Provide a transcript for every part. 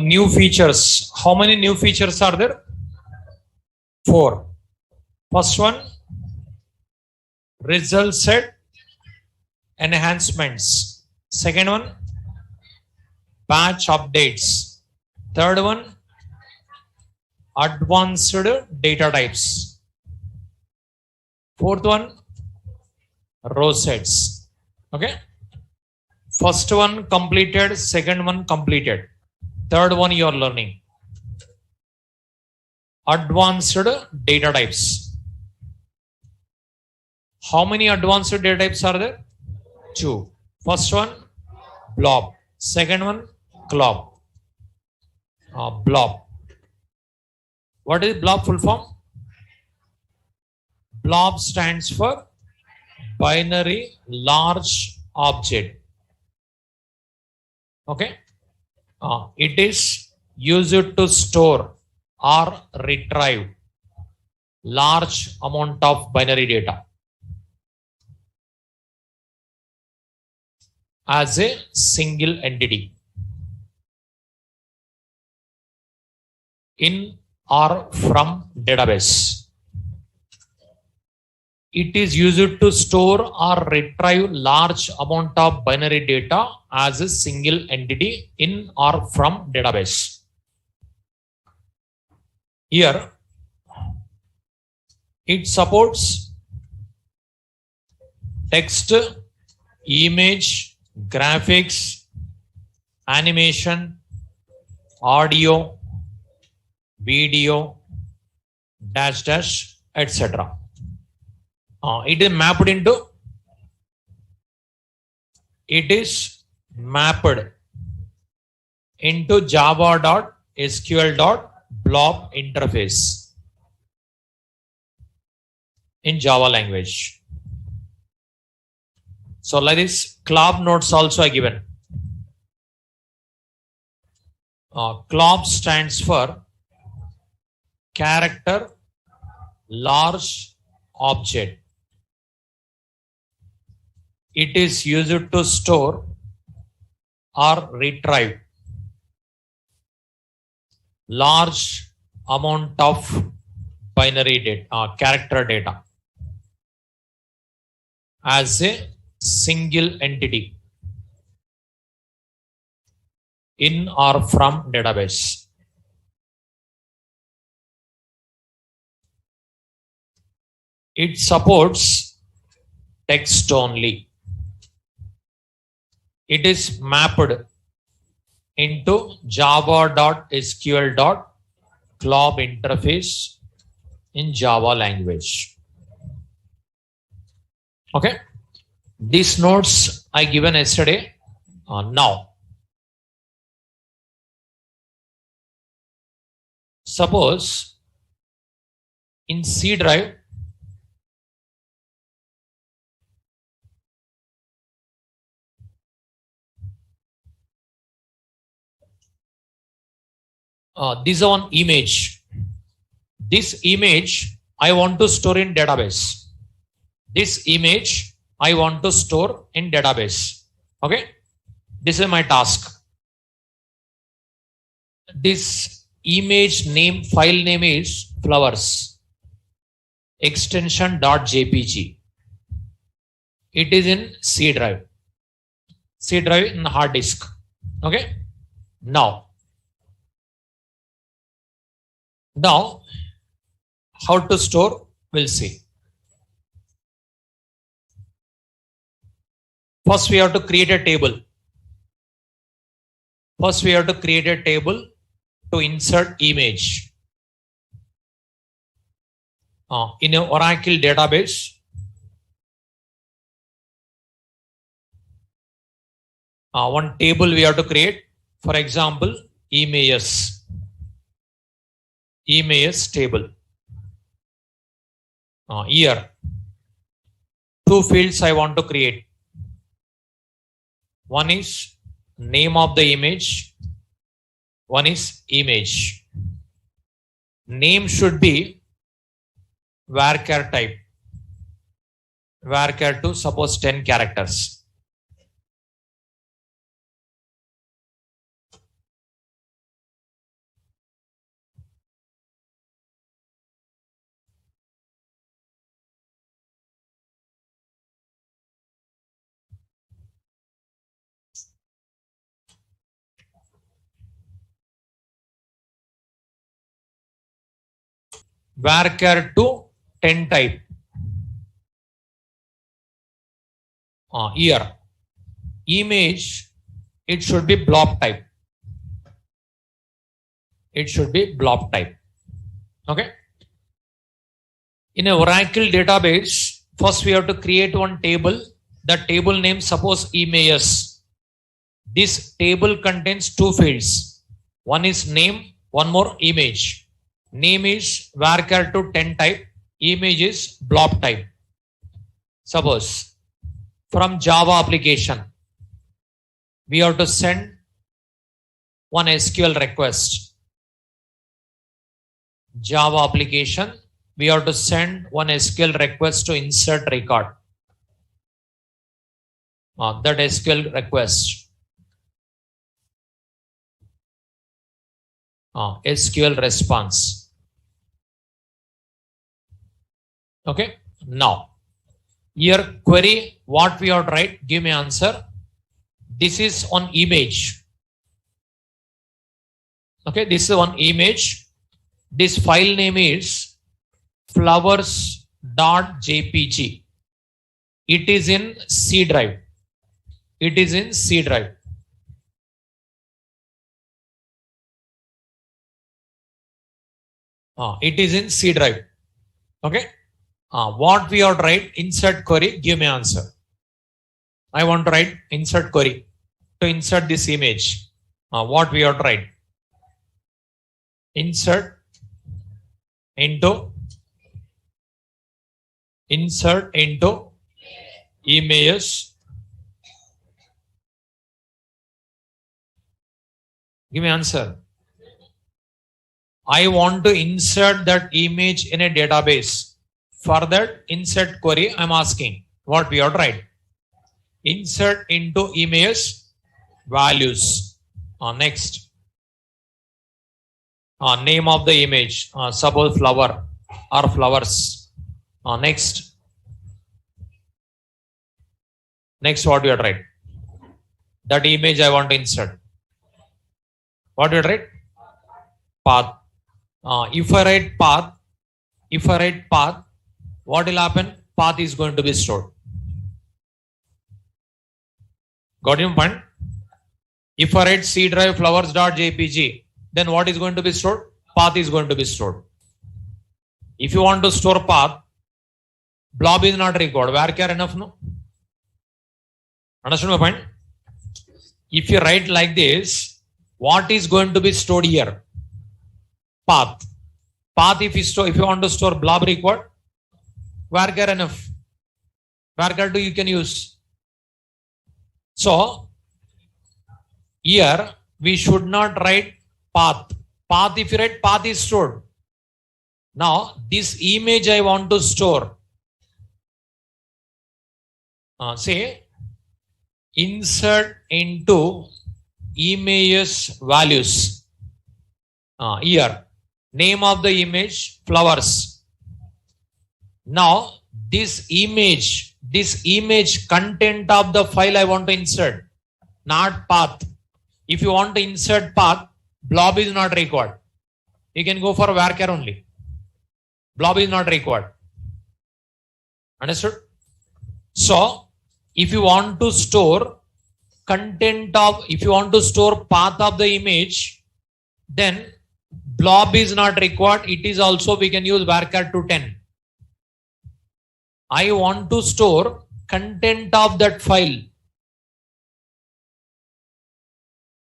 New features. How many new features are there? 4. First one, result set enhancements. Second one, batch updates. Third one, advanced data types. Fourth one, row sets. Okay. First one completed, second one completed. Third one you are learning. Advanced data types. How many advanced data types are there? 2. First one, blob. Second one, glob. Blob. What is blob full form? Blob stands for binary large object. Okay. It is used to store or retrieve large amount of binary data as a single entity in or from database. It is used to store or retrieve large amount of binary data as a single entity in or from database. Here, it supports text, image, graphics, animation, audio, video, etc. It is mapped into java.sql.blob interface in Java language. So like this, glob nodes also are given. Glob stands for character large object. It is used to store or retrieve large amount of binary data, character data as a single entity in or from database. It supports text only. It is mapped into java.sql.glob interface in Java language. Okay. These notes I given yesterday. Now, suppose in C drive, this is one image. This image I want to store in database. This image I want to store in database. Okay. This is my task. This image name, file name is flowers. Extension .jpg. It is in C drive. C drive in hard disk. Okay. Now, how to store, we'll see. First, we have to create a table. First, we have to create a table to insert image. In an Oracle database, one table we have to create. For example, images table. Here, 2 fields I want to create. One is name of the image. One is image. Name should be varchar type. Varchar to suppose 10 characters. varchar to 10 type. Here, image, it should be blob type. It should be blob type. Okay. In a Oracle database, first we have to create one table. The table name, suppose images. This table contains two fields. One is name, one more image. Name is varchar to 10 type. Image is blob type. Suppose from Java application, we have to send one SQL request. Java application, we have to send one SQL request to insert record. That SQL request. SQL response. Okay. Now, here query, what we have to write, give me answer. This is on image. Okay, this is one image. This file name is flowers.jpg. It is in C drive. It is in C drive. It is in C drive. Okay. What we have to write, insert query, give me answer. I want to write insert query to insert this image. What we have to write? Insert into images. Give me answer. I want to insert that image in a database. For that insert query, I'm asking what we have to write. Insert into image values. Next. Name of the image. Suppose flower or flowers. Next. Next, what we have to write? That image I want to insert. What do you write? Path. If I write path, what will happen? Path is going to be stored. Got your point? If I write C drive flowers.jpg, then what is going to be stored? Path is going to be stored. If you want to store path, blob is not required. Varchar enough, no? Understand my point? If you write like this, what is going to be stored here? Path. Path, if you want to store blob required, varchar enough. Varchar 2 you can use. So, here we should not write path. Path, if you write path is stored. Now, this image I want to store. Say, insert into images values. Here, name of the image, flowers. Now, this image content of the file I want to insert, not path. If you want to insert path, blob is not required. You can go for varchar only. Blob is not required. Understood? So, if you want to store if you want to store path of the image, then blob is not required. It is also, we can use varchar to 10. I want to store content of that file.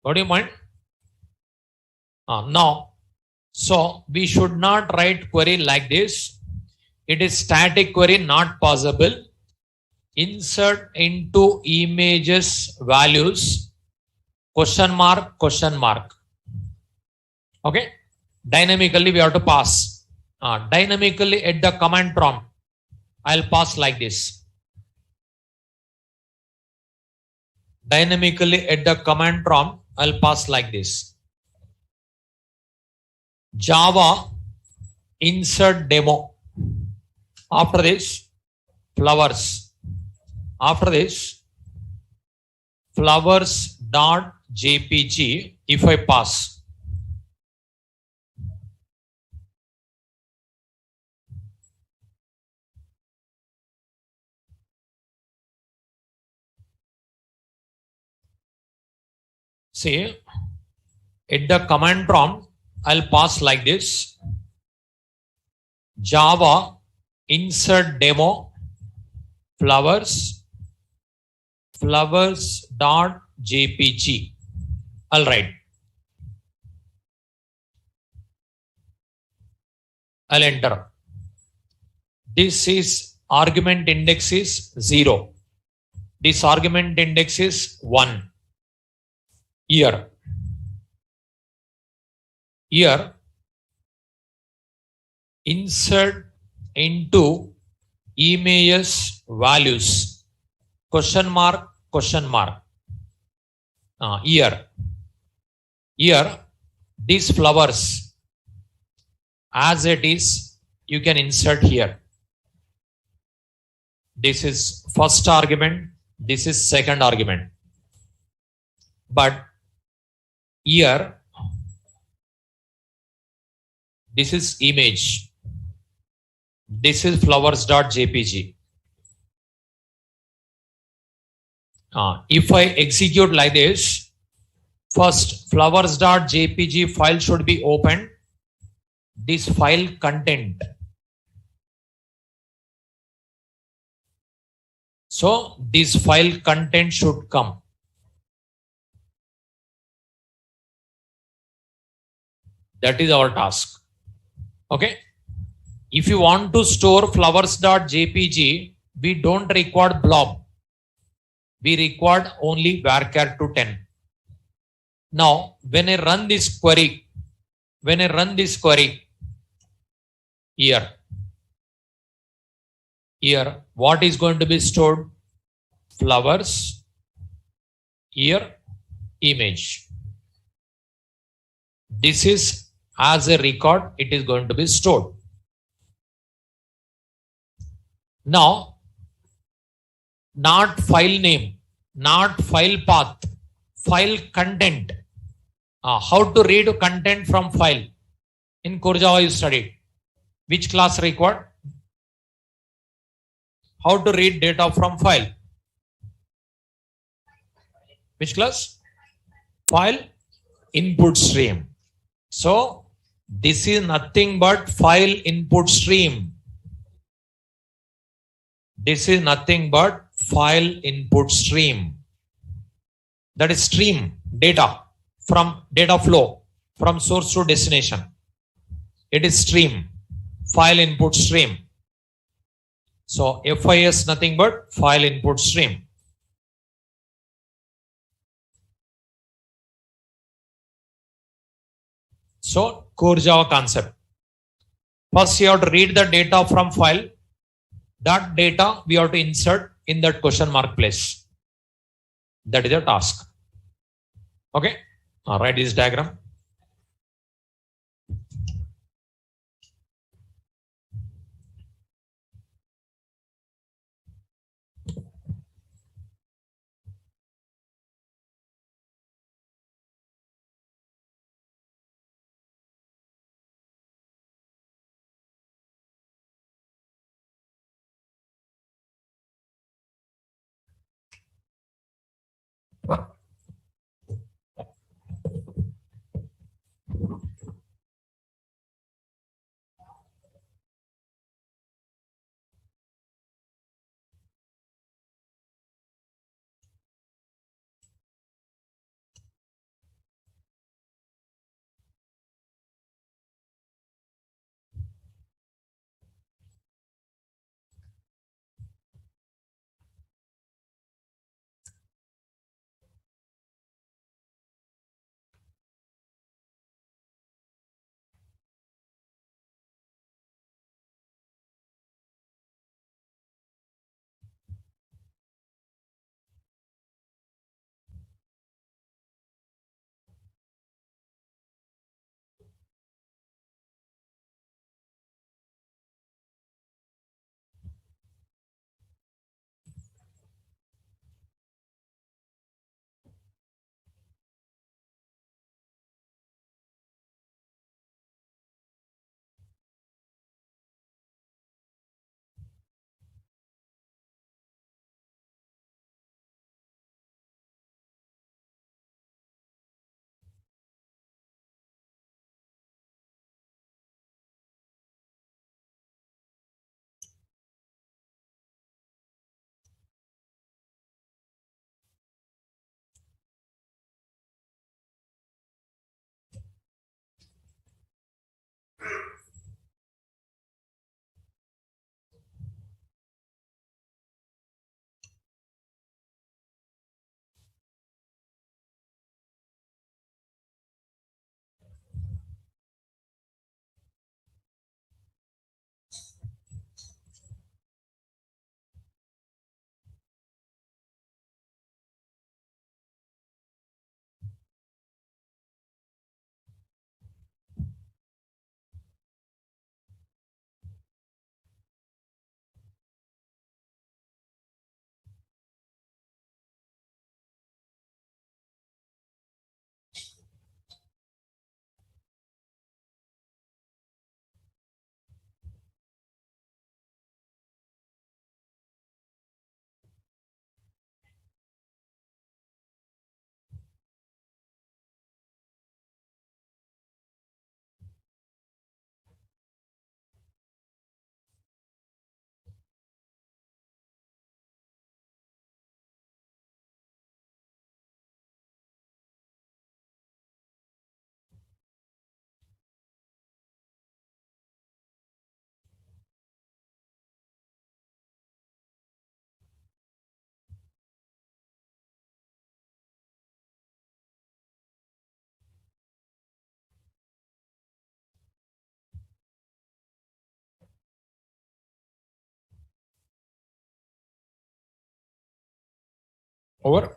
What do you mind? Now, so we should not write query like this. It is static query, not possible. Insert into images values, question mark. Okay. Dynamically we have to pass. Dynamically at the command prompt, I'll pass like this. Dynamically at the command prompt, I'll pass like this. Java insert demo. After this, flowers. After this, flowers.jpg, if I pass. See, at the command prompt, I'll pass like this: Java insert demo flowers.jpg. I'll write. I'll enter. This is argument index is 0. This argument index is 1. Here insert into images values question mark. Here these flowers as it is, you can insert here. This is first argument, this is second argument. But here this is image, this is flowers.jpg. If I execute like this, first flowers.jpg file should be opened. This file content. So this file content should come. That is our task. Okay. If you want to store flowers.jpg, we don't require blob. We required only varchar to 10. Now, when I run this query, here, what is going to be stored? Flowers, here, image. This is as a record, it is going to be stored. Now, not file name, not file path, file content. How to read content from file? In Core Java you studied. Which class required? How to read data from file? Which class? File input stream. So this is nothing but file input stream. This is nothing but file input stream. That is stream data from data flow from source to destination. It is stream, file input stream. So FIS nothing but file input stream. So Core Java concept. First you have to read the data from file. That data we have to insert in that question mark place. That is the task. Okay. Write this diagram. Over.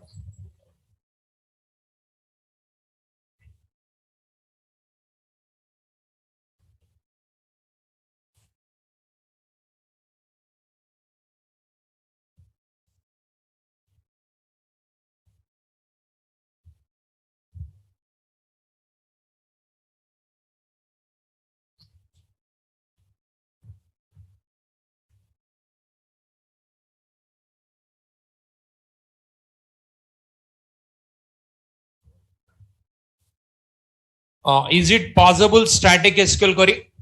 Is it possible static SQL query?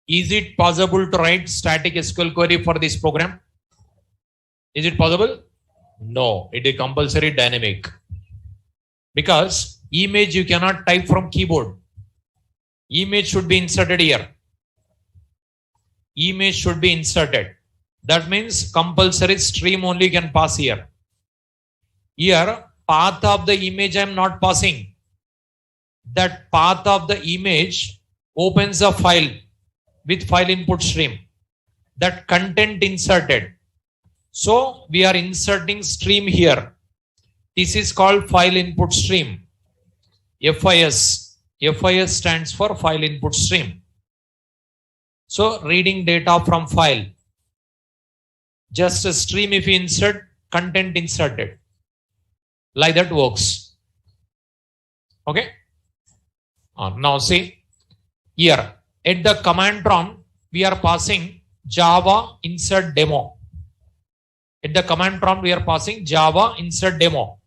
Is it possible to write static SQL query for this program? Is it possible? No, it is compulsory dynamic. Because image you cannot type from keyboard. Image should be inserted here. Image should be inserted. That means compulsory stream only can pass here. Here, path of the image I am not passing. That path of the image opens a file with file input stream. That content inserted. So we are inserting stream here. This is called file input stream. FIS. FIS stands for file input stream. So reading data from file. Just a stream if you insert, content inserted. Like that works. Okay. Now see here at the command prompt we are passing Java insert demo. At the command prompt we are passing Java insert demo.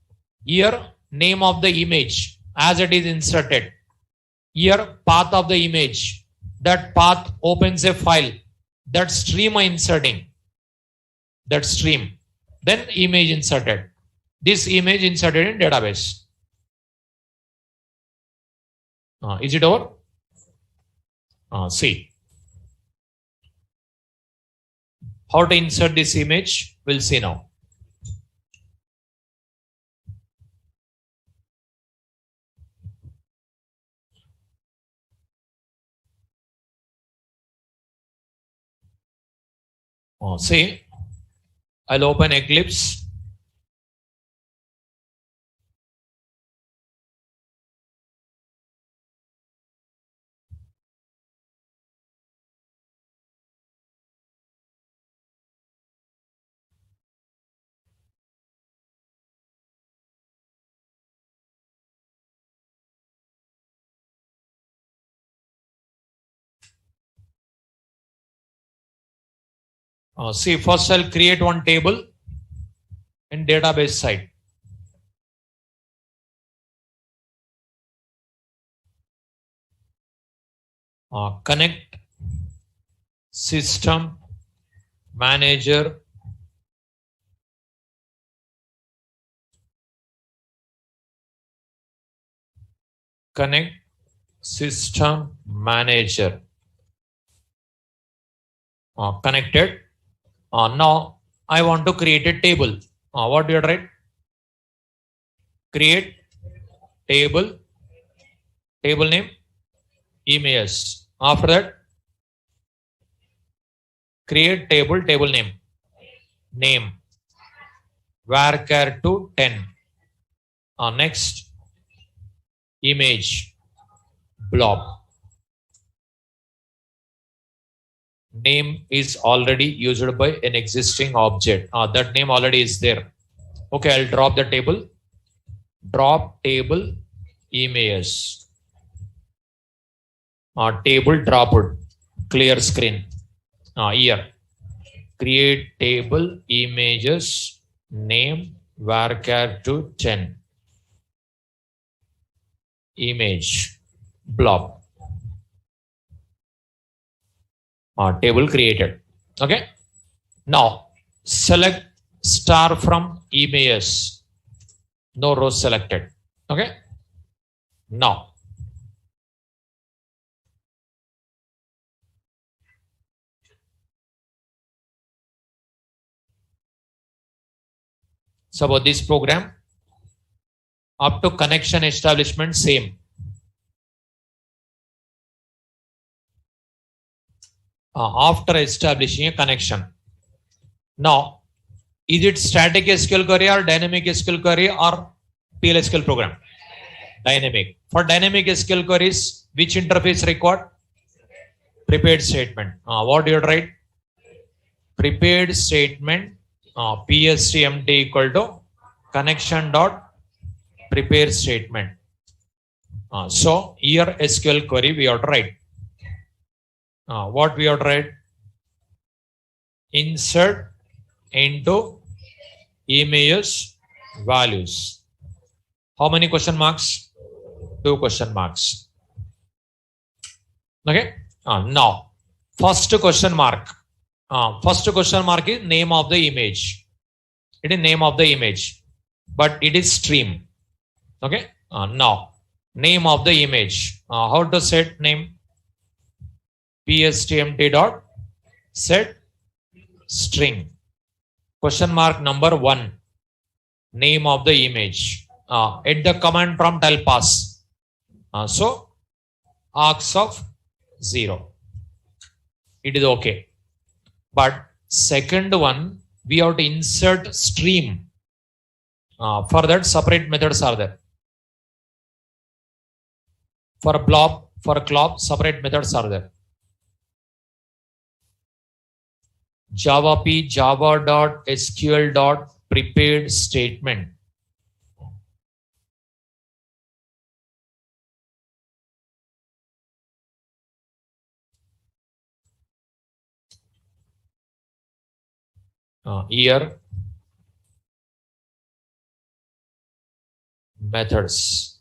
Here name of the image as it is inserted. Here path of the image. That path opens a file. That stream I inserting. That stream. Then image inserted. This image inserted in database. Is it over? See. How to insert this image? We'll see now. See, I'll open Eclipse. See, first I'll create one table in database side. Connect system manager connect system manager connected. Now I want to create a table. What do you write? Create table, table name, images. After that, create table, table name, varchar to 10. Next, image, blob. Name is already used by an existing object. That name already is there. Okay, I'll drop the table. Drop table images. Table dropped. Clear screen. Here. Create table images. Name varchar to 10. Image. Blob. Table created. Okay. Now select star from images. No rows selected. Okay. Now so about this program up to connection establishment same. After establishing a connection. Now Is it static SQL query or dynamic SQL query or PLSQL program? Dynamic. For dynamic SQL queries, which interface required? Prepared statement. What do you write? Prepared statement PSTMT equal to connection dot prepare statement. So here SQL query we have to write. What we have to write? Insert into image values. How many question marks? 2 question marks. Okay. Now, first question mark. First question mark is name of the image. It is name of the image, but it is stream. Okay. Now, name of the image. How to set name? PSTMT dot set string. Question mark number 1. Name of the image. At the command prompt I'll pass. So arcs of 0. It is okay. But second one, we have to insert stream. For that, separate methods are there. For blob, for clob, separate methods are there. Java P, java.sql. Prepared statement. Here methods.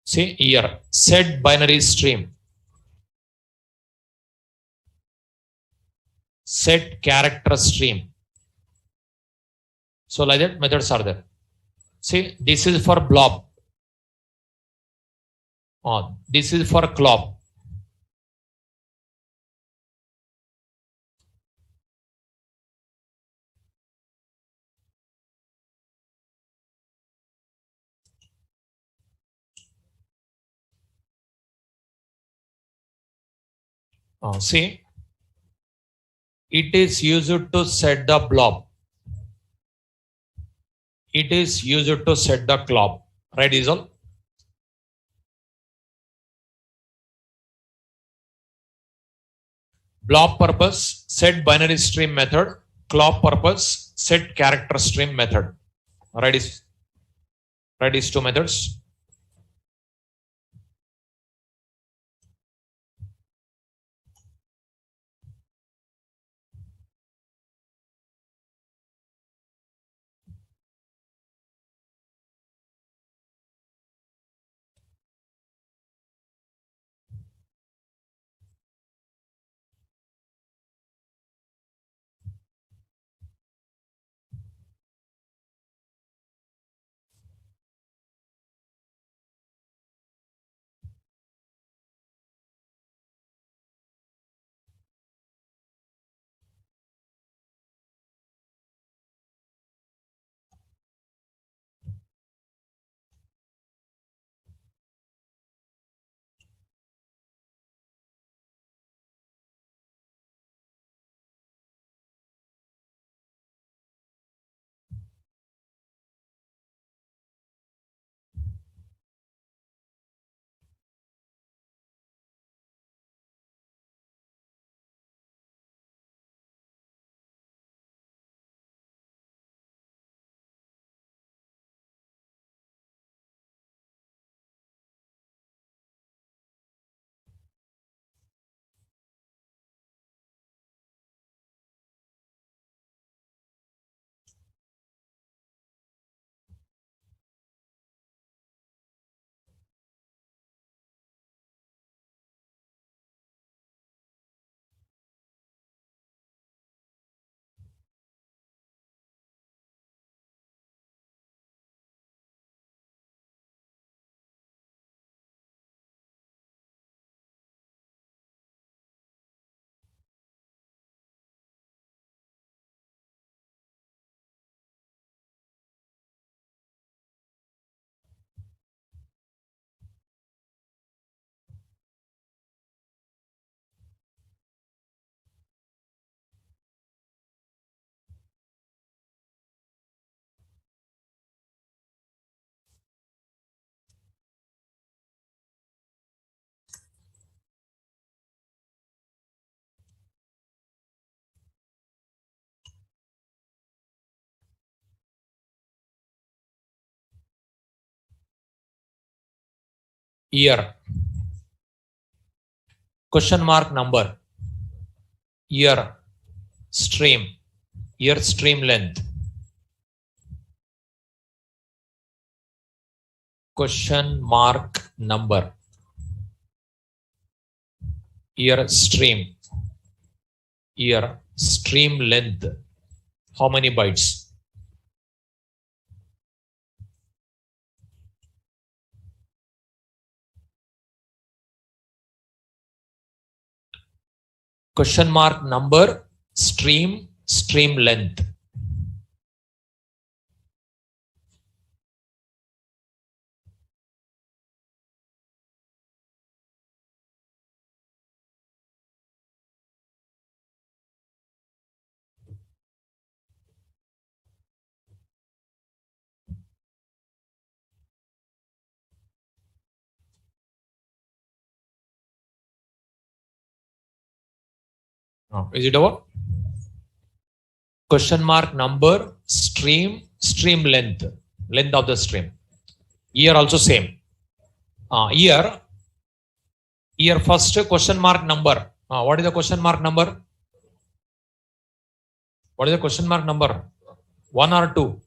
See here, set binary stream. Set character stream. So like that methods are there. See, this is for blob. This is for clob. See, it is used to set the blob. It is used to set the clob. Right, is all? Blob purpose, set binary stream method. Clob purpose, set character stream method. Right is 2 methods. year, question mark number, year, stream, year stream length, question mark number, year stream, year stream length, how many bytes? Question mark number, stream, stream length. Is it over? Question mark number, stream, stream length, length of the stream. Year also same. Year first question mark number. What is the question mark number? What is the question mark number? 1 or 2?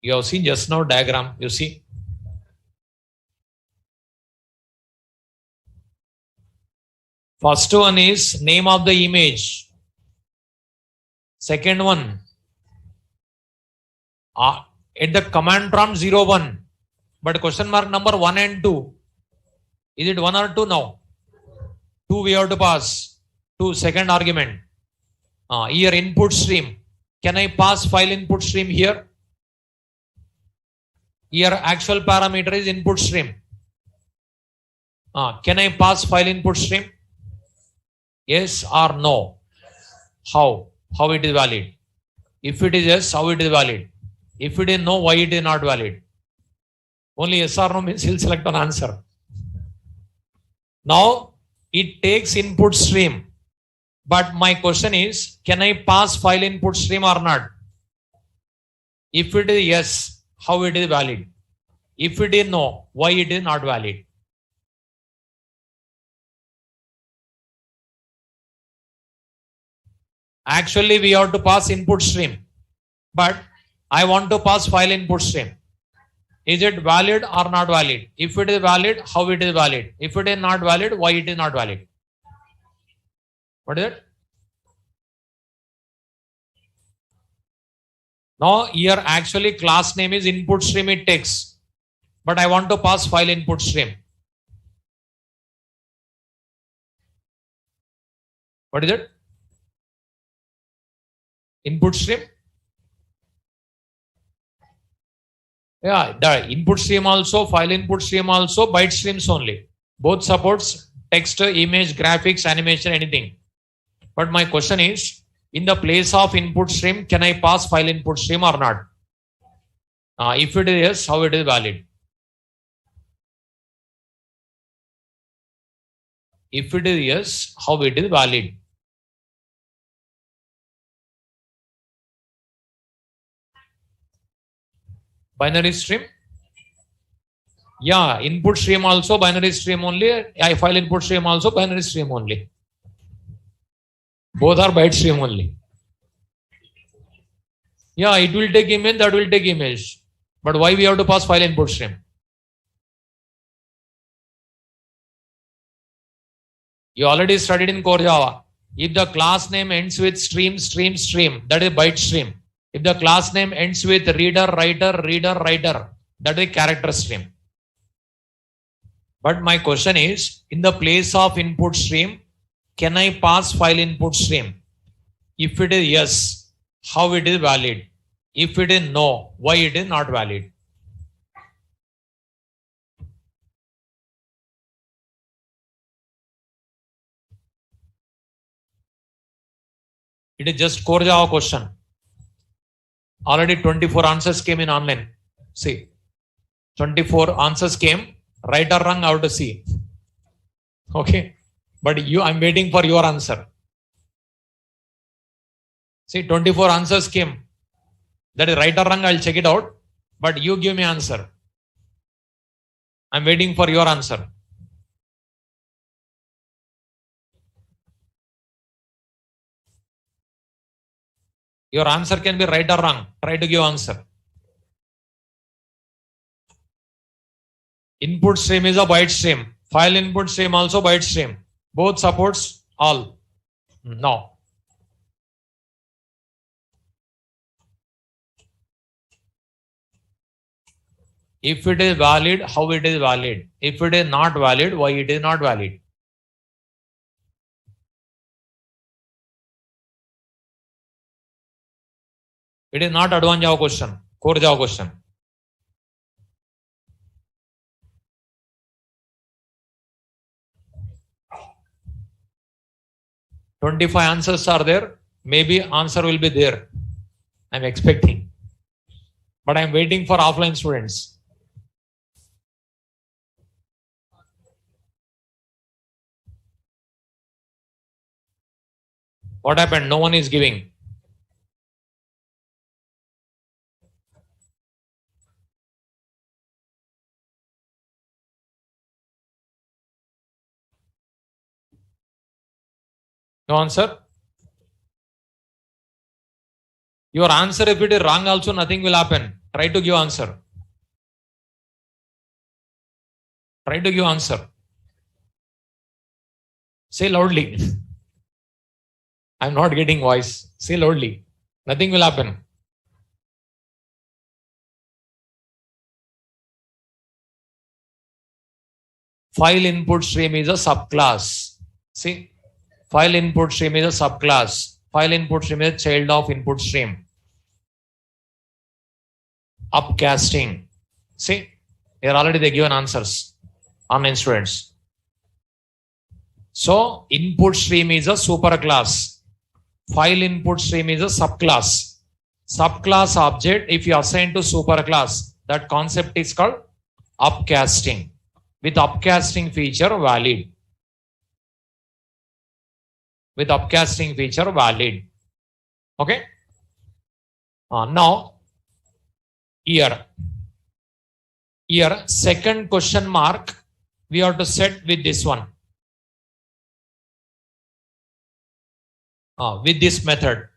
You have seen just now diagram, you see. First one is name of the image. Second one, at the command prompt 01, but question mark number 1 and 2. Is it 1 or 2 now? 2 we have to pass. 2 second argument. Here input stream. Can I pass file input stream here? Here actual parameter is input stream. Can I pass file input stream? Yes or no? How? How it is valid? If it is yes, how it is valid? If it is no, why it is not valid? Only yes or no means he'll select an answer. Now it takes input stream. But my question is, can I pass file input stream or not? If it is yes, how it is valid? If it is no, why it is not valid? Actually, we have to pass input stream, but I want to pass file input stream. Is it valid or not valid? If it is valid, how it is valid? If it is not valid, why it is not valid? What is it? Now, here actually class name is input stream it takes, but I want to pass file input stream. What is it? Input stream? Yeah, the input stream also, file input stream also, byte streams only. Both supports text, image, graphics, animation, anything. But my question is, in the place of input stream, can I pass file input stream or not? If it is yes, how it is valid? If it is yes, how it is valid? Binary stream? Yeah, input stream also binary stream only. File input stream also binary stream only. Both are byte stream only. Yeah, it will take image, that will take image. But why we have to pass file input stream? You already studied in core Java. If the class name ends with stream, that is byte stream. If the class name ends with reader, writer, that is character stream. But my question is, in the place of input stream, can I pass file input stream? If it is yes, how it is valid? If it is no, why it is not valid? It is just core Java question. Already 24 answers came in online. See, 24 answers came. Right or wrong, I have to see. Okay. But I'm waiting for your answer. See, 24 answers came. That is right or wrong, I'll check it out. But you give me answer. I'm waiting for your answer. Your answer can be right or wrong. Try to give answer. Input stream is a byte stream. File input stream also byte stream. Both supports all. No. If it is valid, how it is valid? If it is not valid, why it is not valid? It is not advanced Java question, core Java question. "25 answers are there. Maybe answer will be there. I'm expecting. But I'm waiting for offline students. What happened? No one is giving. No answer? Your answer, if it is wrong also, nothing will happen. Try to give answer. Try to give answer. Say loudly. I'm not getting voice. Say loudly. Nothing will happen. File input stream is a subclass. See, file input stream is a subclass. File input stream is a child of input stream. Upcasting. See, here already they given answers. Online students. So, input stream is a superclass. File input stream is a subclass. Subclass object, if you assign to superclass, that concept is called upcasting. With upcasting feature valid. With upcasting feature valid. Okay. Now, here second question mark we have to set with this one. With this method.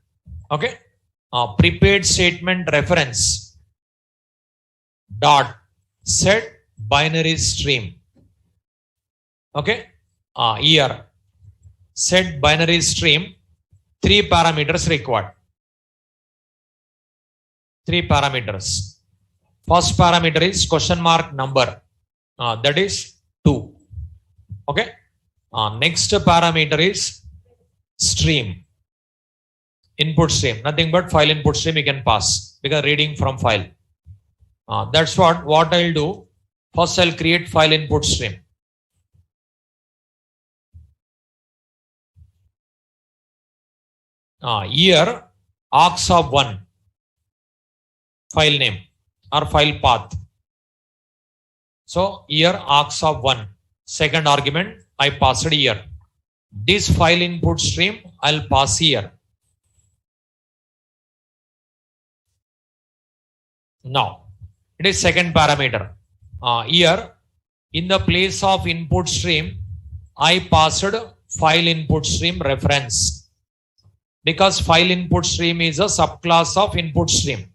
Okay. Prepared statement reference dot set binary stream. Okay. Here set binary stream, 3 parameters required. 3 parameters. First parameter is question mark number. That is 2. Okay. Next parameter is stream. Input stream. Nothing but file input stream you can pass because reading from file. That's what I'll do. First I'll create file input stream. Here args of 1 file name or file path. So here args of 1 second argument I passed here. This file input stream I'll pass here. Now it is second parameter. Here in the place of input stream I passed file input stream reference. Because file input stream is a subclass of input stream.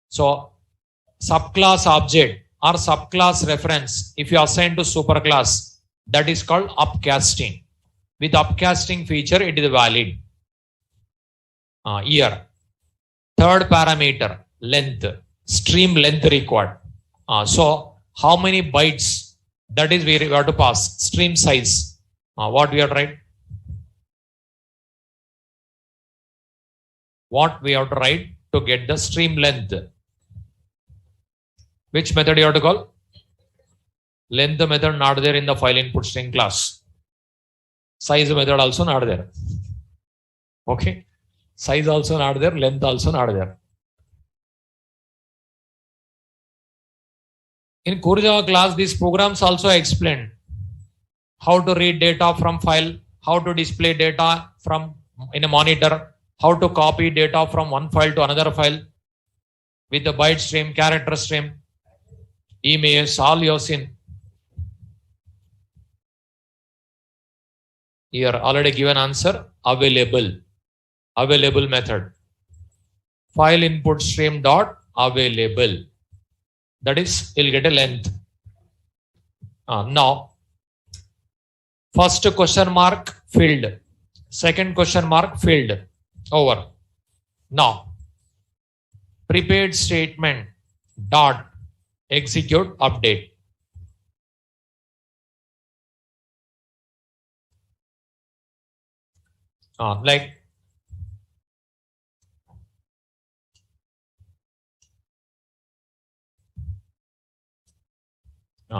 So subclass object or subclass reference, if you assign to superclass, that is called upcasting. With upcasting feature, it is valid. Here, third parameter, length, stream length required. So how many bytes? That is where we have to pass. Stream size. What we have to write? What we have to write to get the stream length? Which method you have to call? Length method not there in the file input string class. Size method also not there. Okay. Size also not there. Length also not there. In core Java class, these programs also explained how to read data from file, how to display data from in a monitor, how to copy data from one file to another file with the byte stream, character stream, emails, all you have seen. Here already given answer available. Available method. File input stream dot available. That is, you'll get a length. Now, first question mark filled. Second question mark filled. Over. Now, prepared statement dot execute update. Like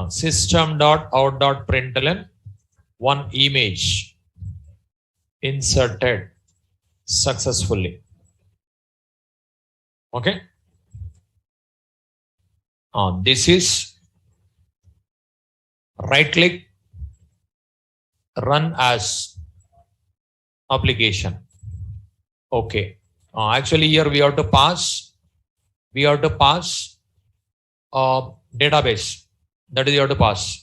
system dot out dot println one image inserted successfully. Okay. This is right click, run as application. Okay. Actually here we have to pass database. That is, you have to pass.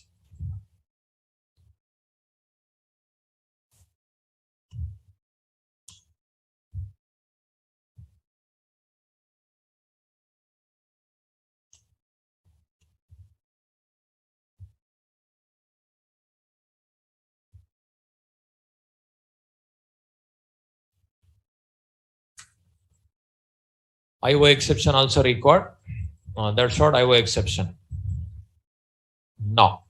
IO exception also required. That's what IO exception. Now,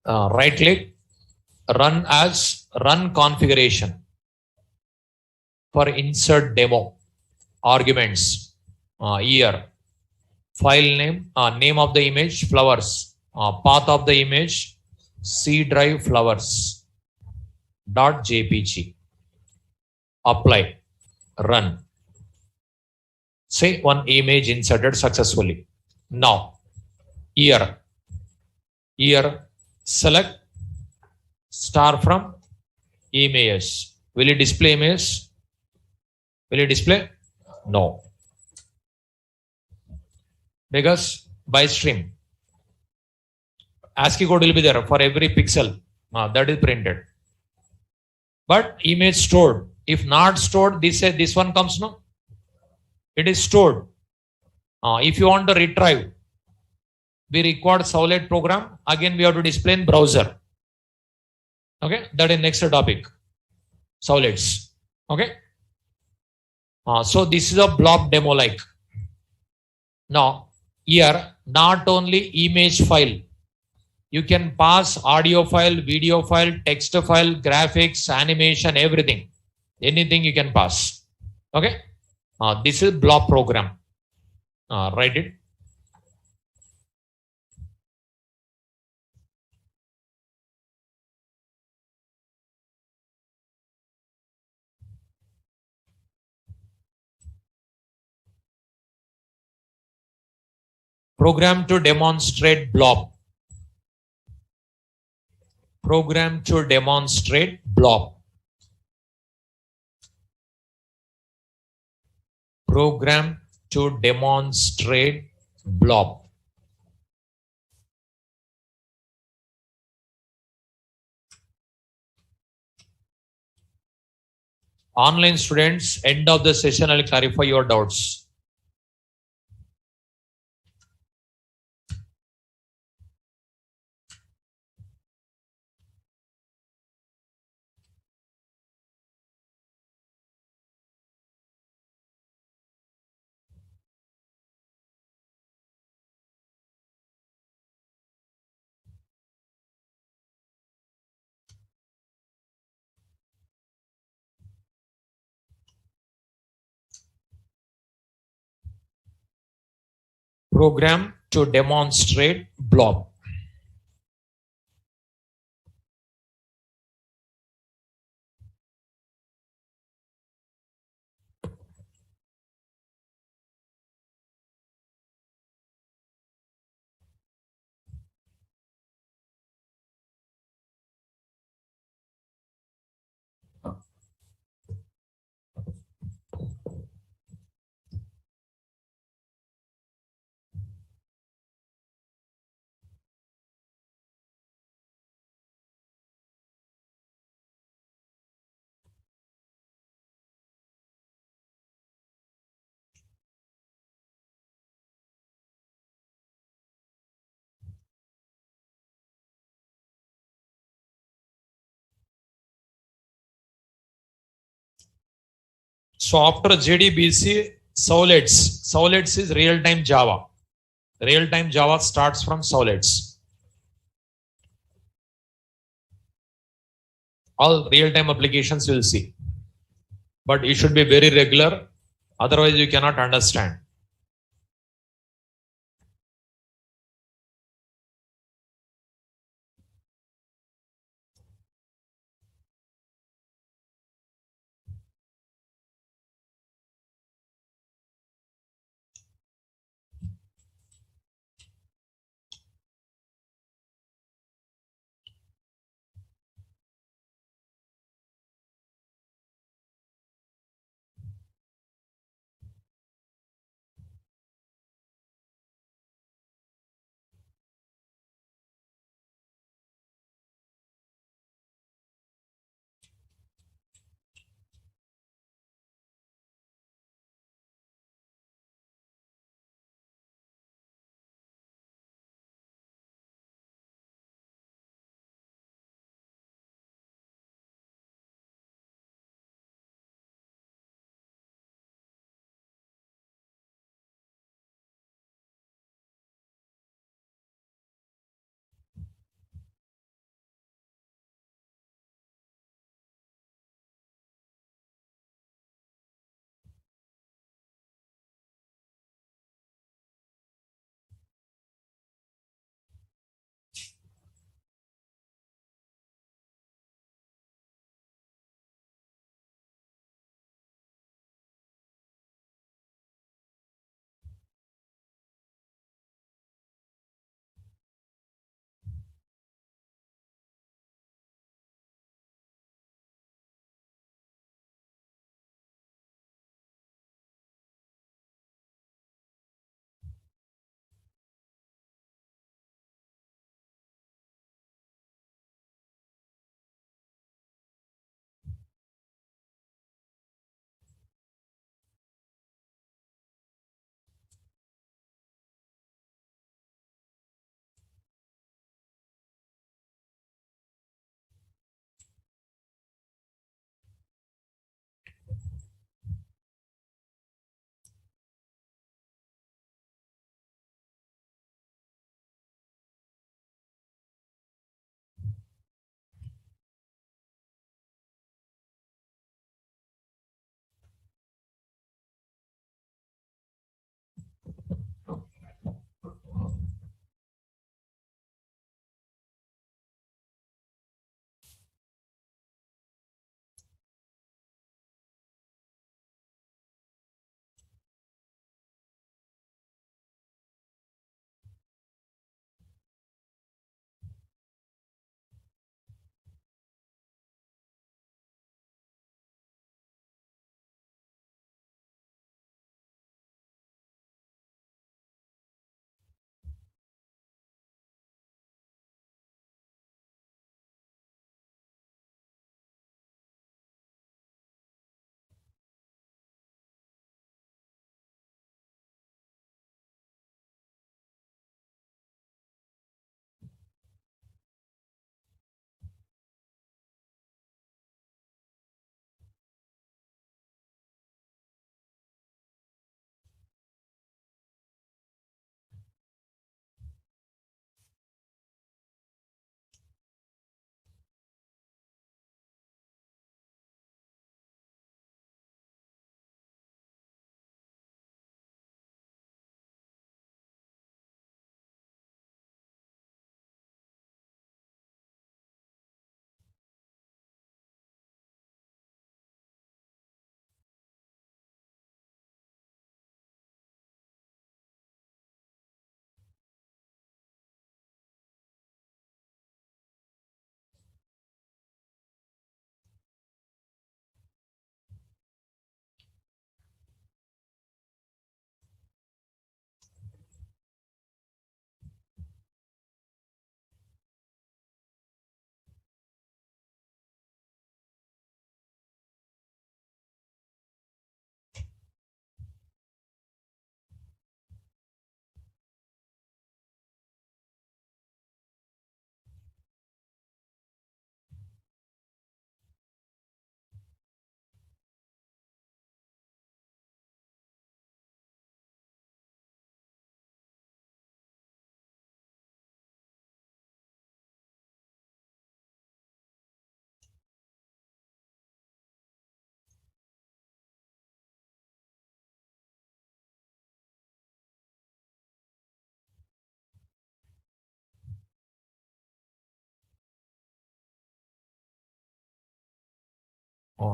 right click, run as run configuration for insert demo arguments. Here, file name, name of the image flowers, path of the image C drive flowers dot jpg. Apply, run. Say one image inserted successfully. Now, here select star from image. Will it display image? Will it display? No. Because by stream, ASCII code will be there for every pixel that is printed. But image stored. If not stored, this one comes, no? It is stored. If you want to retrieve, we record Savlet program. Again, we have to display in browser. Okay, that is next topic. Savlets. Okay. So this is a blob demo like. Now, here not only image file, you can pass audio file, video file, text file, graphics, animation, everything. Anything you can pass. Okay. This is blob program. Write it. Program to demonstrate blob. Program to demonstrate blob. Program to demonstrate blob. Online students, end of the session, I'll clarify your doubts. Program to demonstrate blob. So after JDBC, Solets. Solets is real-time Java. Real-time Java starts from Solets. All real-time applications you will see. But it should be very regular. Otherwise, you cannot understand.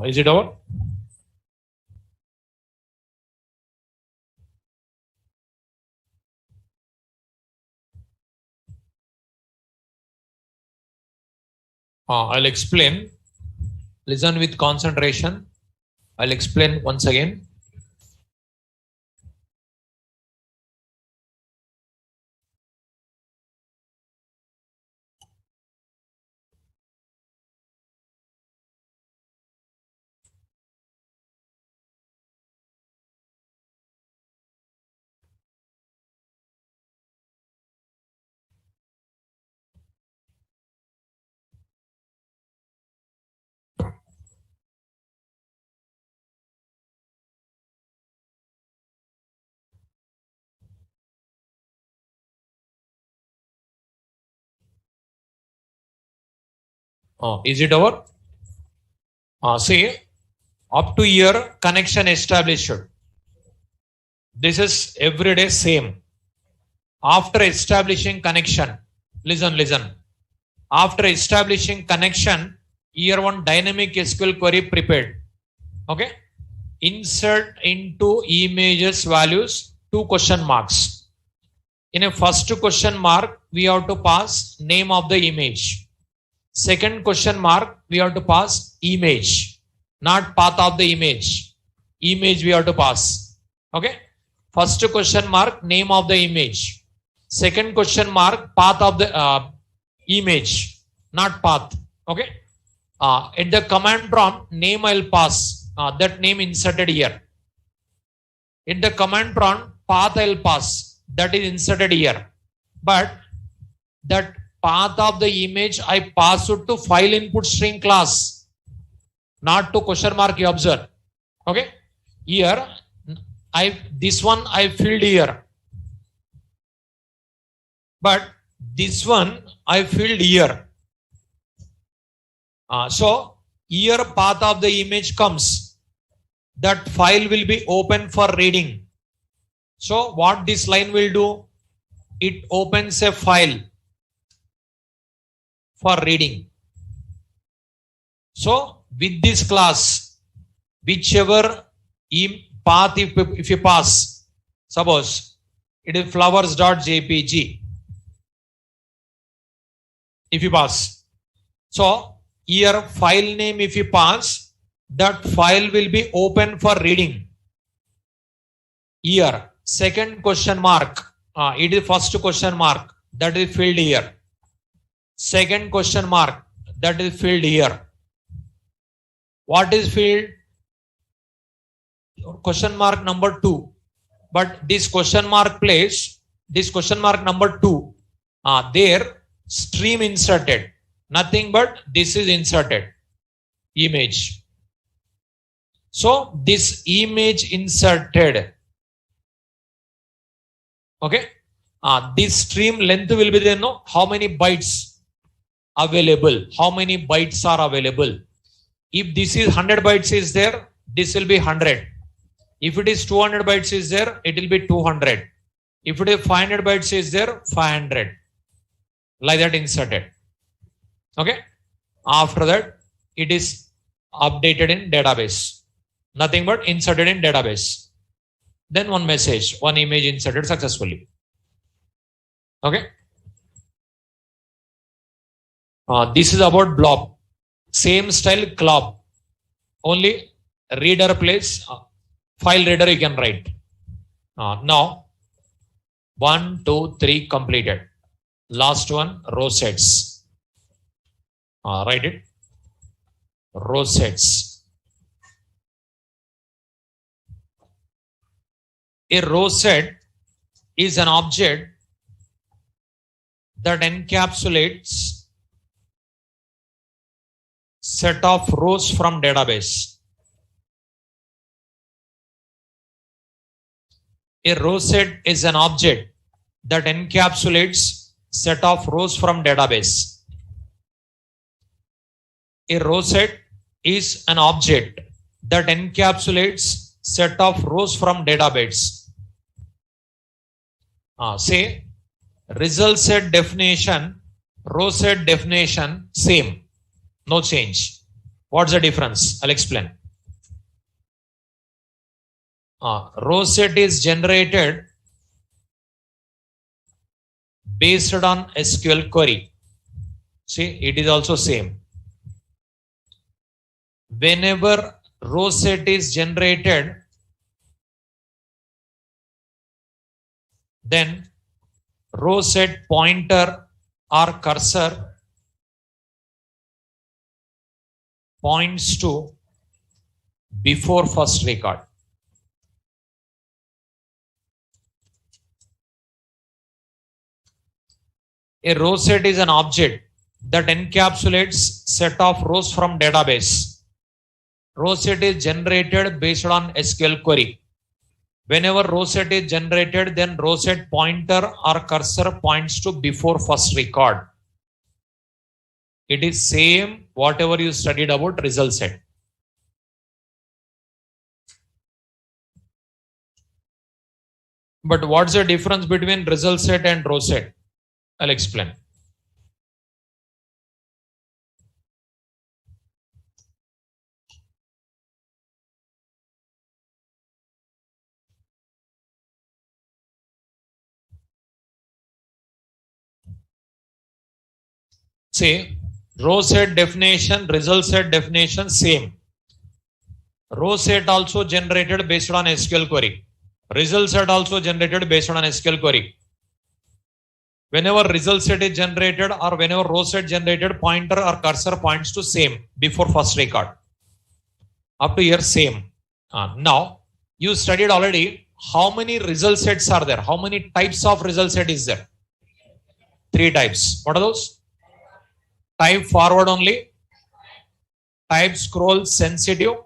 Is it over? I'll explain. Listen with concentration. I'll explain once again. Is it over? See, up to here connection established. This is everyday same. After establishing connection, listen. After establishing connection, year one dynamic SQL query prepared. Okay. Insert into images values 2 question marks. In a first question mark, we have to pass name of the image. Second question mark, we have to pass image, not path of the image. Image we have to pass. Okay. First question mark, name of the image. Second question mark, path of the image, not path. Okay. At the command prompt, name I'll pass. That name inserted here. In the command prompt, path I'll pass. That is inserted here. But that path of the image I pass it to file input string class, not to question mark, you observe. Okay. Here, this one I filled here. But this one I filled here. So here path of the image comes. That file will be open for reading. So what this line will do? It opens a file for reading. So with this class, whichever path if you pass, suppose it is flowers.jpg. If you pass. So here file name if you pass, that file will be open for reading. Here second question mark, it is first question mark, that is filled here. Second question mark, that is filled here. What is filled? Question mark number 2. But this question mark place, this question mark number 2, there stream inserted. Nothing but this is inserted. Image. So this image inserted. Okay. This stream length will be there. No, how many bytes available? How many bytes are available? If this is 100 bytes is there, this will be 100. If it is 200 bytes is there, it will be 200. If it is 500 bytes is there, 500. Like that inserted. Okay. After that, it is updated in database. Nothing but inserted in database. Then one message, one image inserted successfully. Okay. This is about blob. Same style club. Only reader place, file reader you can write. Now, 1, 2, 3 completed. Last one, row sets. Write it. Row sets. A row set is an object that encapsulates set of rows from database. A row set is an object that encapsulates set of rows from database. A row set is an object that encapsulates set of rows from database. Say result set definition, row set definition, same. No change. What's the difference? I'll explain. Row set is generated based on SQL query. See, it is also same. Whenever row set is generated, then row set pointer or cursor points to before first record. A row set is an object that encapsulates set of rows from database. Row set is generated based on SQL query. Whenever row set is generated, then row set pointer or cursor points to before first record. It is same whatever you studied about result set. But what's the difference between result set and row set? I'll explain. Say row set definition, result set definition same. Row set also generated based on SQL query. Result set also generated based on SQL query. Whenever result set is generated or whenever row set generated, pointer or cursor points to same before first record. Up to here same. Now you studied already how many result sets are there? How many types of result set is there? 3 types. What are those? Type forward only, type scroll sensitive,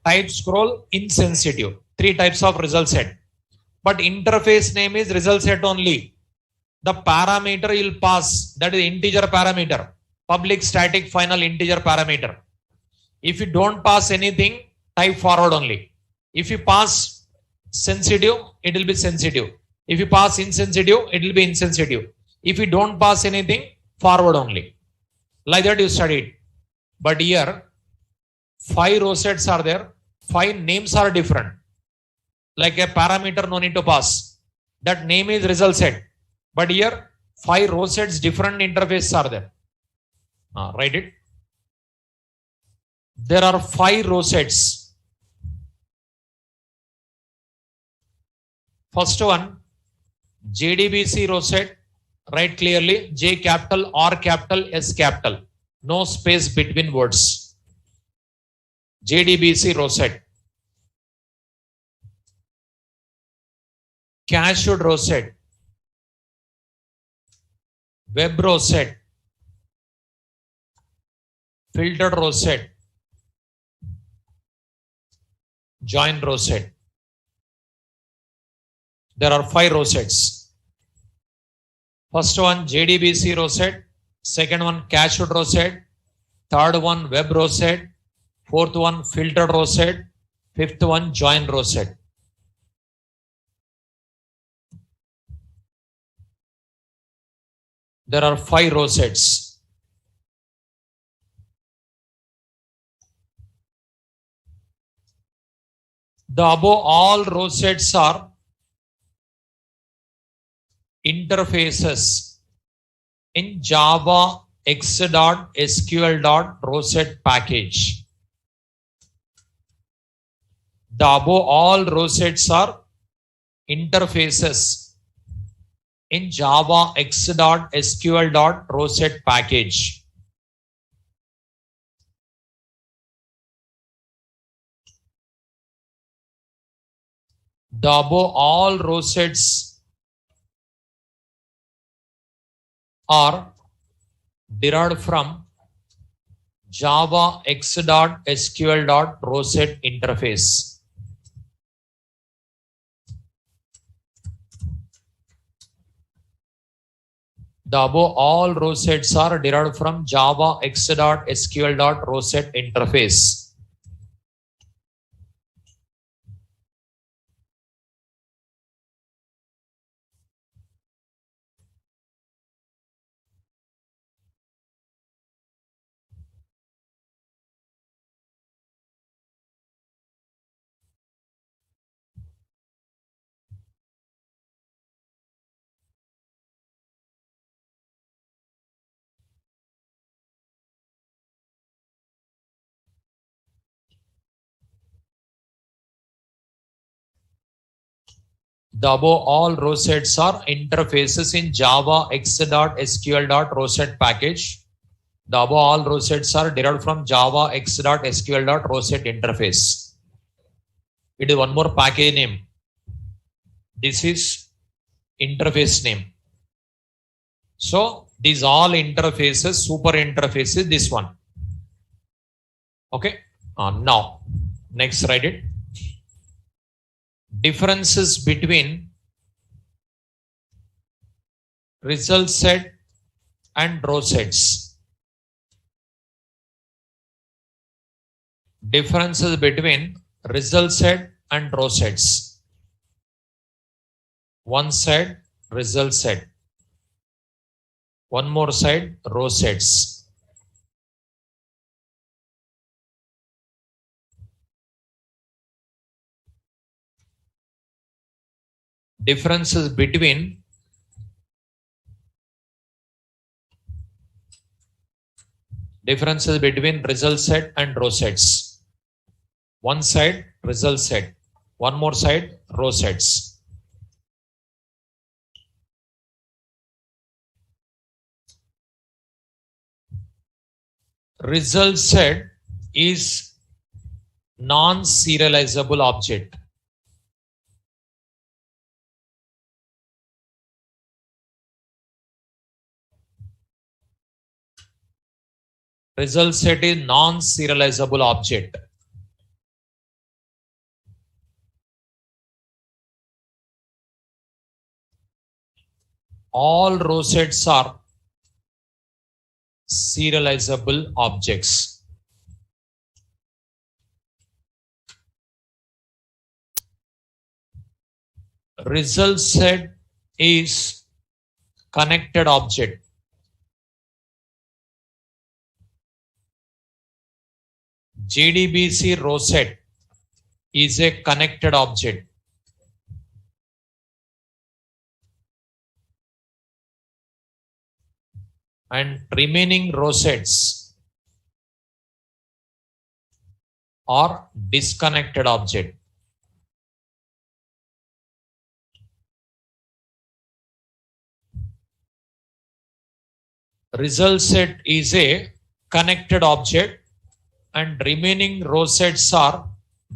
type scroll insensitive. 3 types of result set. But interface name is result set only. The parameter you'll pass, that is integer parameter, public static final integer parameter. If you don't pass anything, type forward only. If you pass sensitive, it will be sensitive. If you pass insensitive, it will be insensitive. If you don't pass anything, forward only. Like that you studied. But here, 5 row sets are there. 5 names are different. Like a parameter no need to pass. That name is result set. But here 5 row sets different interfaces are there. Write it. There are 5 row sets. First one, JDBC row set. Write clearly J capital, R capital, S capital. No space between words. JDBC row set. Cached row set. Web row set. Filtered row set. Join row set. There are 5 row sets. First one JDBC row set. Second one cached row set. Third one web row set. Fourth one filtered row set. Fifth one join row set. There are 5 row sets. The above all row sets are interfaces in Java x.sql.rowset package. The above all row sets are interfaces in Java x.sql.rowset package. The above all row sets are derived from Java x.sql.rowset interface. The above all row sets are derived from Java x.sql.rowset interface. The above all row sets are interfaces in Java x.sql.rowset package. The above all row sets are derived from Java x.sql.rowset interface. It is one more package name. This is interface name. So these all interfaces, super interfaces, this one. Okay. Now, next write it. Differences between result set and row sets. Differences between result set and row sets. One side result set. One more side row sets. Differences between result set and row sets. One side result set. One more side row sets. Result set is non-serializable object. Result set is non-serializable object. All row sets are serializable objects. Result set is connected object. jdbc row set is a connected object. And remaining row sets are disconnected object. Result set is a connected object and remaining row sets are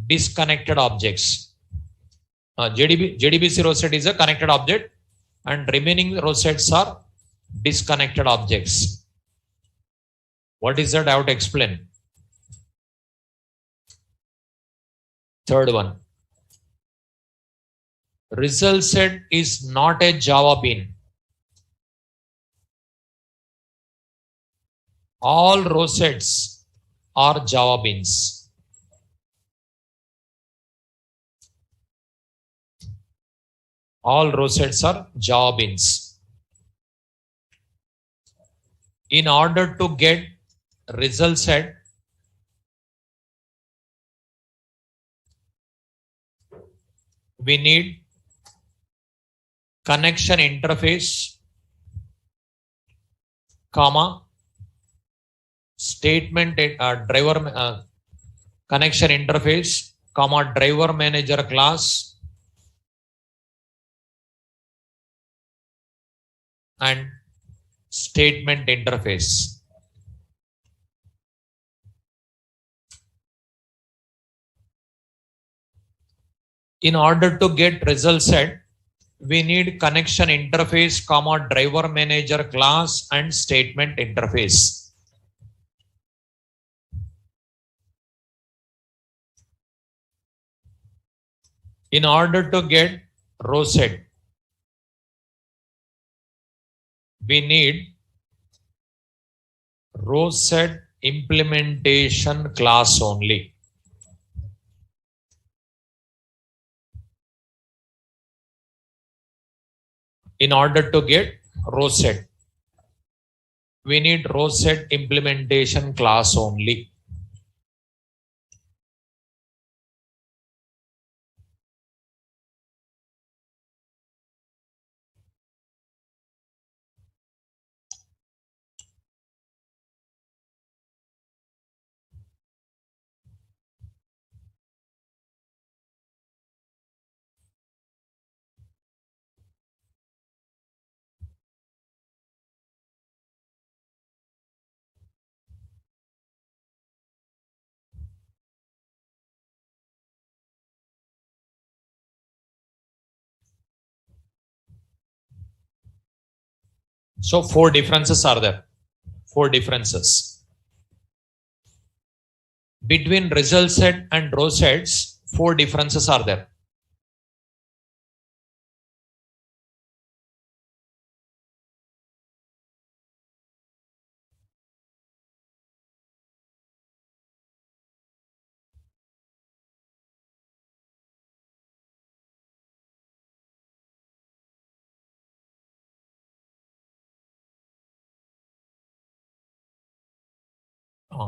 disconnected objects. JDBC row set is a connected object and remaining row sets are disconnected objects. What is that? I have to explain. Third one. Result set is not a Java bean. All row sets are Java beans. All row sets are Java beans. In order to get result set, we need connection interface, comma, statement driver connection interface, comma, driver manager class, and statement interface. In order to get result set, we need connection interface, comma, driver manager class, and statement interface. In order to get row set, we need row set implementation class only. In order to get row set, we need row set implementation class only. So 4 differences are there. 4 differences. Between result set and row sets, 4 differences are there.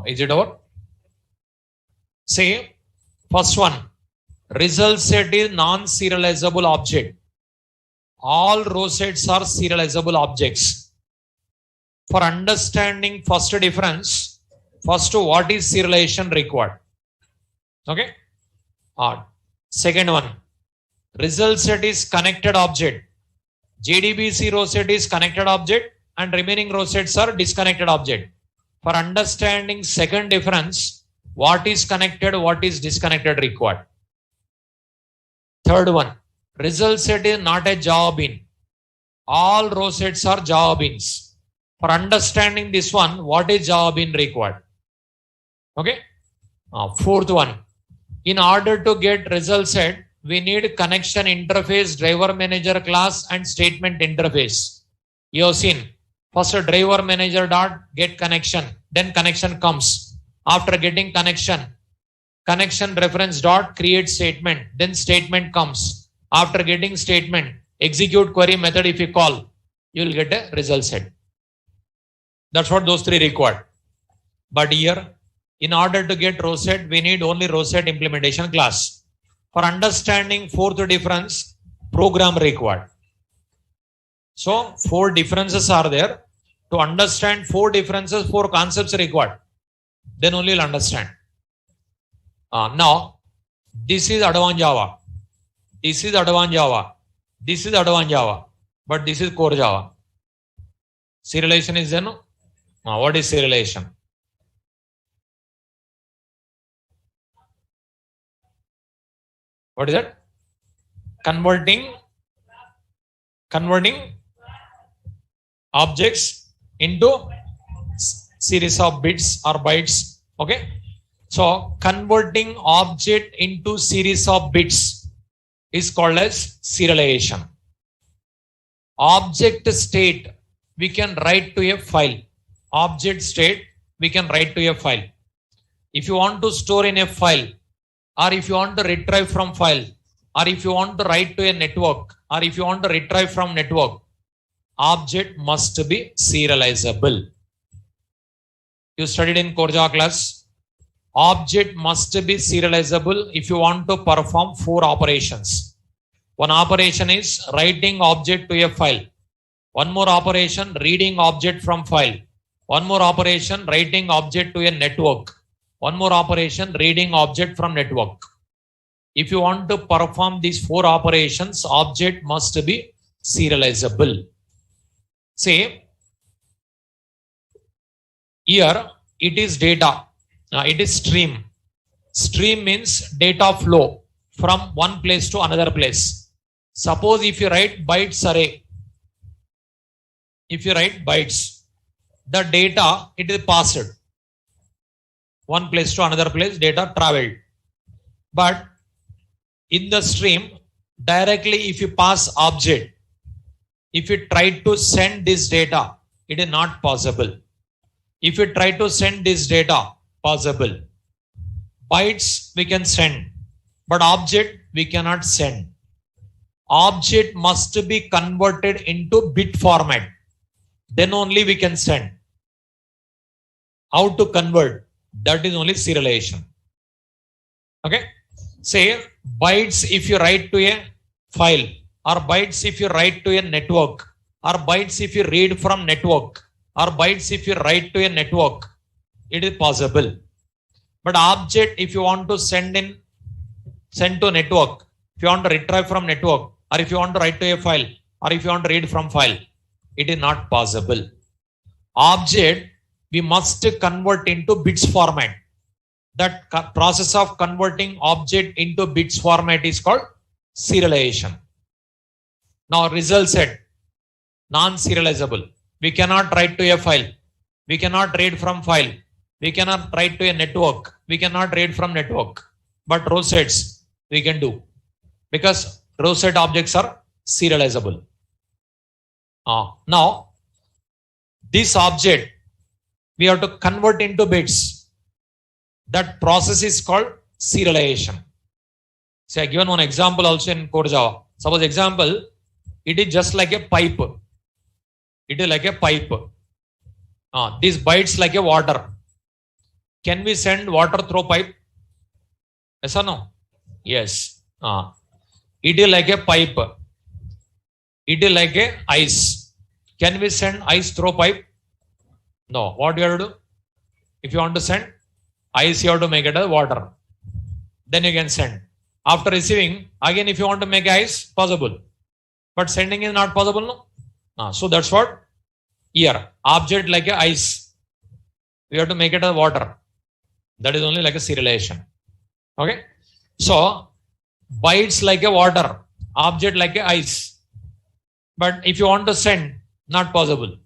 Is it over? Say, first one, result set is non-serializable object. All row sets are serializable objects. For understanding first difference, first what is serialization required? Okay. Second one, result set is connected object. JDBC row set is connected object and remaining row sets are disconnected object. For understanding second difference, what is connected, what is disconnected required. Third one, result set is not a Java bean. All row sets are Java beans. For understanding this one, what is Java bean required? Okay. Fourth one, in order to get result set, we need connection interface, driver manager class and statement interface. You have seen. First driver manager dot get connection, then connection comes. After getting connection, connection reference dot create statement, then statement comes. After getting statement, execute query method if you call, you will get a result set. That's what those 3 required. But here, in order to get row set, we need only row set implementation class. For understanding fourth difference, program required. So 4 differences are there. To understand 4 differences, 4 concepts required. Then only you'll understand. Now, this is advanced Java. This is advanced Java. This is advanced Java. But this is core Java. Serialization is there, no? What is serialization? What is that? Converting objects into series of bits or bytes. Okay. So converting object into series of bits is called as serialization. Object state we can write to a file. Object state we can write to a file. If you want to store in a file, or if you want to retrieve from file, or if you want to write to a network, or if you want to retrieve from network, object must be serializable. You studied in core Java class. Object must be serializable if you want to perform 4 operations. One operation is writing object to a file. One more operation, reading object from file. One more operation, writing object to a network. One more operation, reading object from network. If you want to perform these 4 operations, object must be serializable. Say, here it is data. It is stream. Stream means data flow from one place to another place. Suppose if you write bytes array, if you write bytes, the data, it is passed. One place to another place, data traveled. But in the stream, directly if you pass object, if you try to send this data, it is not possible. If you try to send this data, possible. Bytes we can send, but object we cannot send. Object must be converted into bit format. Then only we can send. How to convert? That is only serialization. Okay. Say bytes if you write to a file, or bytes if you write to a network, or bytes if you read from network, or bytes if you write to a network, it is possible. But object if you want to send to network, if you want to retrieve from network, or if you want to write to a file, or if you want to read from file, it is not possible. Object we must convert into bits format. That process of converting object into bits format is called serialization. Now result set, non-serializable. We cannot write to a file. We cannot read from file. We cannot write to a network. We cannot read from network. But row sets we can do because row set objects are serializable. Now, this object we have to convert into bits. That process is called serialization. So I given one example also in core Java. Suppose example, it is just like a pipe. It is like a pipe. These bytes like a water. Can we send water through pipe? Yes or no? Yes. It is like a pipe. It is like a ice. Can we send ice through pipe? No. What you have to do? If you want to send ice, you have to make it as water. Then you can send. After receiving, again if you want to make ice, possible. But sending is not possible, no? So that's what here. Object like a ice. We have to make it as water. That is only like a serialization. Okay. So bytes like a water. Object like a ice. But if you want to send, not possible.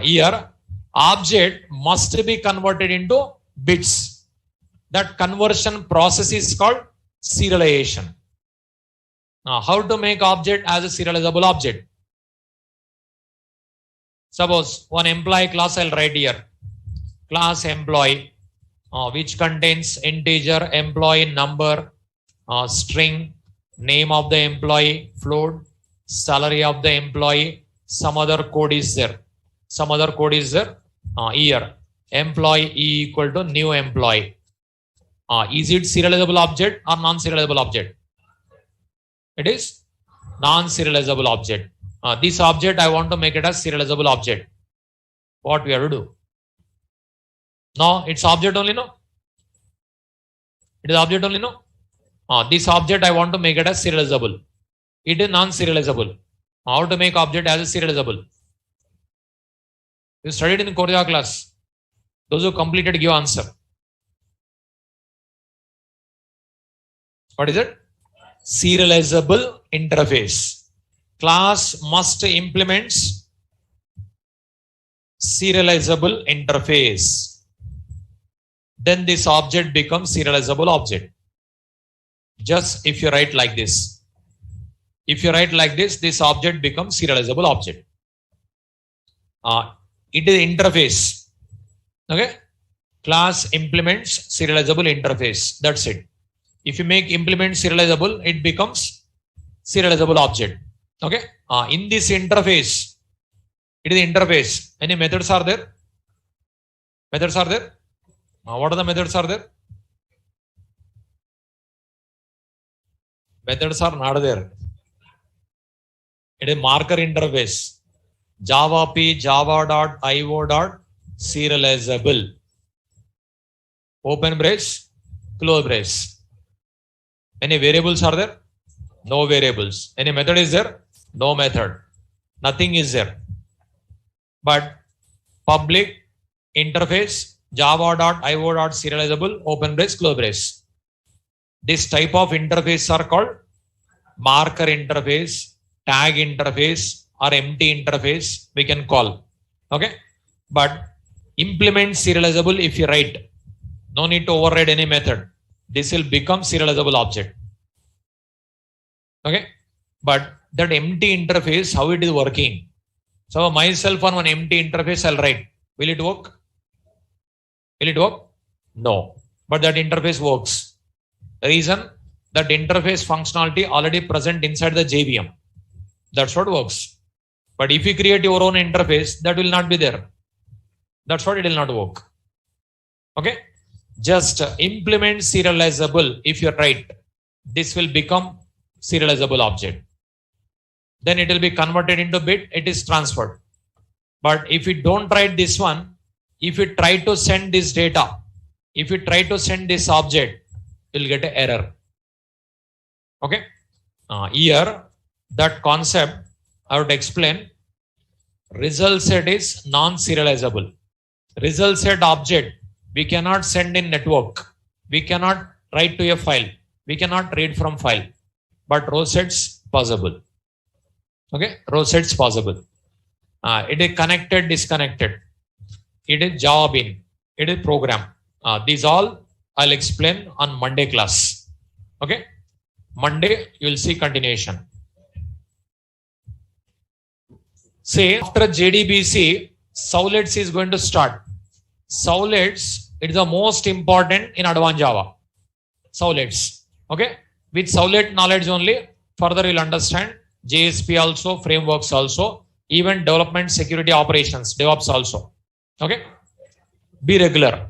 Here, object must be converted into bits. That conversion process is called serialization. How to make object as a serializable object? Suppose one employee class I'll write here. Class employee, which contains integer, employee number, string, name of the employee, float, salary of the employee, some other code is there. Some other code is there. Here, employee equal to new employee. Is it serializable object or non-serializable object? It is non-serializable object. This object I want to make it as serializable object. What we have to do? No, it's object only, no? It is object only, no? This object I want to make it as serializable. It is non-serializable. How to make object as a serializable? You studied in the Core Java class. Those who completed give answer. What is it? Serializable interface. Class must implement serializable interface. Then this object becomes serializable object. Just if you write like this. If you write like this, this object becomes serializable object. It is interface. Okay. Class implements serializable interface. That's it. If you make implement serializable, it becomes serializable object. Okay. In this interface, it is interface. Any methods are there? Methods are there? What are the methods are there? Methods are not there. It is marker interface. Java p java.io serializable. Open brace, close brace. Any variables are there? No variables. Any method is there? No method. Nothing is there. But public interface java.io serializable, open brace, close brace. This type of interface are called marker interface, tag interface, or empty interface we can call. Okay. But implement serializable if you write. No need to override any method. This will become serializable object. Okay. But that empty interface, how it is working. So myself on one empty interface I'll write. Will it work? Will it work? No. But that interface works. The reason that interface functionality already present inside the JVM. That's what works. But if you create your own interface, that will not be there. That's what it will not work. Okay. Just implement serializable if you write. This will become serializable object. Then it will be converted into bit. It is transferred. But if you don't write this one, if you try to send this data, if you try to send this object, you'll get an error. Okay. Here, that concept I would explain. Result set is non-serializable. Result set object we cannot send in network. We cannot write to a file. We cannot read from file. But row sets possible. Okay. Row sets possible. It is connected, disconnected. It is Java Bean. It is program. These all I'll explain on Monday class. Okay. Monday you will see continuation. Say after JDBC, Soulets is going to start. Soulets, it is the most important in advanced Java. Soulets. Okay. With Soulet knowledge only, further you'll understand JSP also, frameworks also, even development, security, operations, DevOps also. Okay. Be regular.